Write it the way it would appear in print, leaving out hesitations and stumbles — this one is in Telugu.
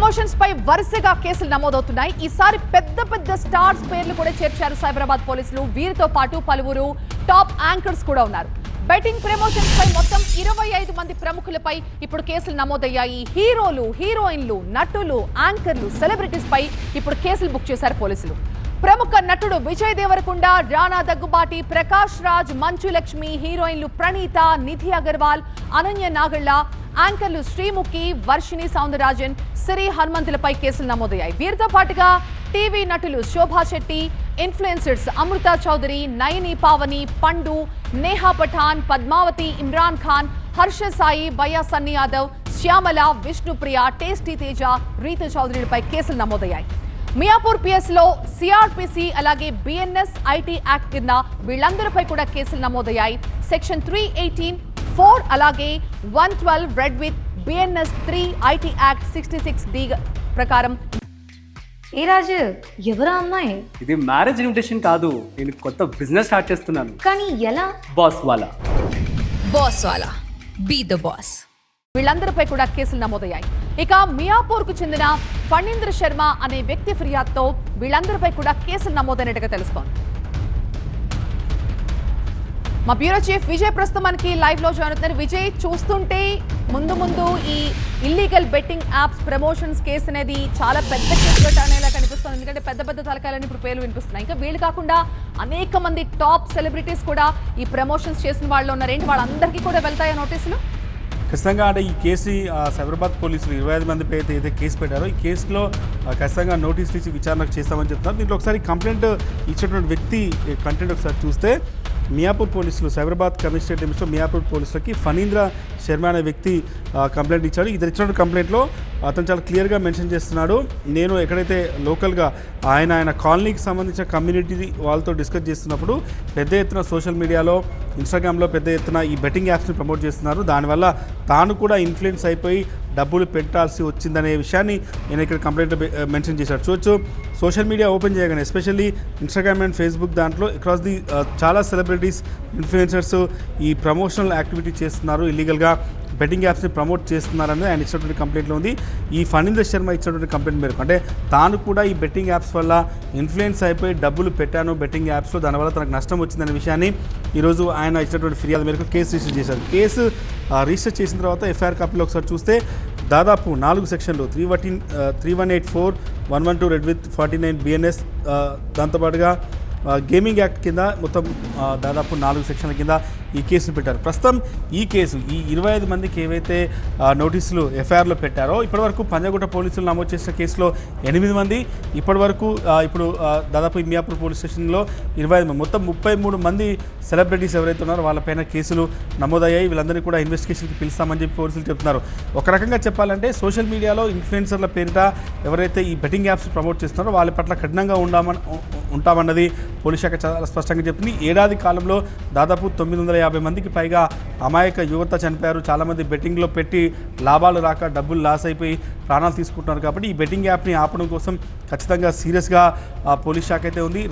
ప్రమోషన్స్ పై వరుసగా కేసులు నమోదవుతున్నాయి. ఈసారి పెద్ద పెద్ద స్టార్స్ పేర్లు కూడా చేర్చారు సైబరాబాద్ పోలీసులు. వీరితో పాటు పలువురు టాప్ యాంకర్స్ కూడా ఉన్నారు. బెట్టింగ్ ప్రమోషన్స్ పై మొత్తం 25 మంది ప్రముఖులపై ఇప్పుడు కేసులు నమోదయ్యాయి. హీరోలు, హీరోయిన్లు, నటులు, యాంకర్లు, సెలబ్రిటీస్ పై ఇప్పుడు కేసులు బుక్ చేశారు పోలీసులు. ప్రముఖ నటుడు విజయ్ దేవరకొండ, రానా దగ్గుబాటి, ప్రకాష్ రాజ్, మంచు లక్ష్మి, హీరోయిన్లు ప్రణీత, నిధి అగర్వాల్, అనన్య నాగళ్ళ, యాంకర్లు శ్రీముఖి, వర్షిణి సౌందరరాజన్, సిరి హనుమంతులపై కేసులు నమోదయ్యాయి. వీరితో పాటుగా టీవీ నటులు శోభా శెట్టి, ఇన్ఫ్లుయెన్సర్స్ అమృత చౌదరి, నయని పావని, పండు, నేహా పఠాన్, పద్మావతి, ఇమ్రాన్ ఖాన్, హర్ష సాయి, బయ్యా సన్నీ యాదవ్, శ్యామల, విష్ణుప్రియ, టేస్టీ తేజ, రీతు చౌదరిపై కేసులు నమోదయ్యాయి. మియాపూర్ పిఎస్ లో సిఆర్పిసి అలాగే బిఎన్ఎస్ ఐటీ యాక్ట్ కింద వీళ్ళందరిపై కూడా కేసులు నమోదయ్యాయి. సెక్షన్ 318(4) అలాగే 112 red with BNS 3 IT act 66D ప్రకారం. ఏ రాజు, ఎవరా అమ్మాయి? ఇది మ్యారేజ్ ఇన్విటేషన్ కాదు, నేను కొత్త బిజినెస్ స్టార్ట్ చేస్తున్నాను. కానీ ఎలా? బాస్ వాలా. బాస్ వాలా, బీ ద బాస్. వీళ్ళందరిపై కూడా కేసులు నమోదయ్యాయి. ఇక మియాపూర్ కు చెందిన ఫణీంద్ర శర్మ అనే వ్యక్తి ఫిర్యాదుతో వీళ్ళందరిపై కూడా కేసులు నమోదైనట్టుగా తెలుస్తోంది. మా బ్యూరో చీఫ్ విజయ్ ప్రస్తుతం మనకి లైవ్ లో జాయిన్ అవుతున్నారు. విజయ్, చూస్తుంటే ముందు ఈ illegal betting apps promotions case అనేది చాలా పెద్ద కేసు అనేలా కనిపిస్తుంది. ఎందుకంటే పెద్ద పెద్ద తలకాయలని ఇప్పుడు పేర్లు వినిపిస్తున్నాయి. ఇంకా వీళ్ళు కాకుండా అనేక మంది టాప్ సెలబ్రిటీస్ కూడా ఈ ప్రమోషన్స్ చేసిన వాళ్ళు ఉన్నారు. ఏంటి, వాళ్ళందరికీ కూడా వెళ్తాయా నోటీసులు? ఖచ్చితంగా. అంటే ఈ కేసు సైబరాబాద్ పోలీసులు 25 మంది పై అయితే కేసు పెట్టారో ఈ కేసులో ఖచ్చితంగా నోటీసులు ఇచ్చి విచారణ చేస్తామని చెప్తున్నారు. దీంట్లో ఒకసారి కంప్లైంట్ ఇచ్చినటువంటి వ్యక్తి కంటెంట్ ఒకసారి చూస్తే, మియాపూర్ పోలీసులు సైబరాబాద్ కమిషనరేట్ లిమిట్స్లో మియాపూర్ పోలీసులకి ఫణీంద్ర శర్మ అనే వ్యక్తి కంప్లైంట్ ఇచ్చాడు. ఇద్దరు ఇచ్చిన కంప్లైంట్లో అతను చాలా క్లియర్గా మెన్షన్ చేస్తున్నాడు, నేను ఎక్కడైతే లోకల్గా ఆయన కాలనీకి సంబంధించిన కమ్యూనిటీ వాళ్ళతో డిస్కస్ చేస్తున్నప్పుడు పెద్ద ఎత్తున సోషల్ మీడియాలో, ఇన్స్టాగ్రామ్లో పెద్ద ఎత్తున ఈ బెట్టింగ్ యాప్స్ని ప్రమోట్ చేస్తున్నారు. దానివల్ల తాను కూడా ఇన్ఫ్లుయెన్స్ అయిపోయి డబ్బులు పెట్టాల్సి వచ్చిందనే విషయాన్ని నేను ఇక్కడ కంప్లైంట్ మెన్షన్ చేశాడు. చూడొచ్చు, సోషల్ మీడియా ఓపెన్ చేయగానే ఎస్పెషల్లీ ఇన్స్టాగ్రామ్ అండ్ ఫేస్బుక్ దాంట్లో అక్రాస్ ది చాలా సెలబ్రిటీస్, ఇన్ఫ్లుయెన్సర్స్ ఈ ప్రమోషనల్ యాక్టివిటీ చేస్తున్నారు, ఇల్లీగల్గా బెట్టింగ్ యాప్స్ని ప్రమోట్ చేస్తున్నారని ఆయన ఇచ్చినటువంటి కంప్లైంట్లో ఉంది. ఈ ఫణీంద్ర శర్మ ఇచ్చినటువంటి కంప్లైంట్ మేరకు, అంటే తాను కూడా ఈ బెట్టింగ్ యాప్స్ వల్ల ఇన్ఫ్లుయెన్స్ అయిపోయి డబ్బులు పెట్టాను బెట్టింగ్ యాప్స్లో, దానివల్ల తనకు నష్టం వచ్చిందనే విషయాన్ని ఈరోజు ఆయన ఇచ్చినటువంటి ఫిర్యాదు మేరకు కేసు రిజిస్టర్ చేశారు. కేసు రిజిస్టర్ చేసిన తర్వాత ఎఫ్ఐఆర్ కాపీలో ఒకసారి చూస్తే దాదాపు 4 సెక్షన్లు 3184, 112 రెడ్ విత్ 49 బిఎన్ఎస్, దాంతోపాటుగా గేమింగ్ యాక్ట్ కింద మొత్తం దాదాపు 4 సెక్షన్ల కింద ఈ కేసును పెట్టారు. ప్రస్తుతం ఈ కేసు ఈ 25 మందికి ఏవైతే నోటీసులు ఎఫ్ఐఆర్లో పెట్టారో, ఇప్పటివరకు పంజాగుట్ట పోలీసులు నమోదు చేసిన కేసులో 8 మంది, ఇప్పటివరకు ఇప్పుడు దాదాపు మియాపూర్ పోలీస్ స్టేషన్లో 25 మంది, మొత్తం 33 మంది సెలబ్రిటీస్ ఎవరైతే ఉన్నారో వాళ్ళపైన కేసులు నమోదయ్యాయి. వీళ్ళందరినీ కూడా ఇన్వెస్టిగేషన్కి పిలుస్తామని చెప్పి పోలీసులు చెప్తున్నారు. ఒక రకంగా చెప్పాలంటే సోషల్ మీడియాలో ఇన్ఫ్లుయెన్సర్ల పేరిట ఎవరైతే ఈ బెట్టింగ్ యాప్స్ ప్రమోట్ చేస్తున్నారో వాళ్ళ పట్ల కఠినంగా ఉంటామన్నది పోలీస్ శాఖ చాలా స్పష్టంగా చెప్తుంది. ఏడాది కాలంలో దాదాపు 950 మందికి పైగా అమాయక యువత చనిపోయారు. చాలామంది బెట్టింగ్లో పెట్టి లాభాలు రాక డబ్బులు లాస్ అయిపోయి ప్రాణాలు తీసుకుంటున్నారు. కాబట్టి ఈ బెట్టింగ్ యాప్ని ఆపడం కోసం ఖచ్చితంగా సీరియస్గా పోలీస్ శాఖ అయితే ఉంది.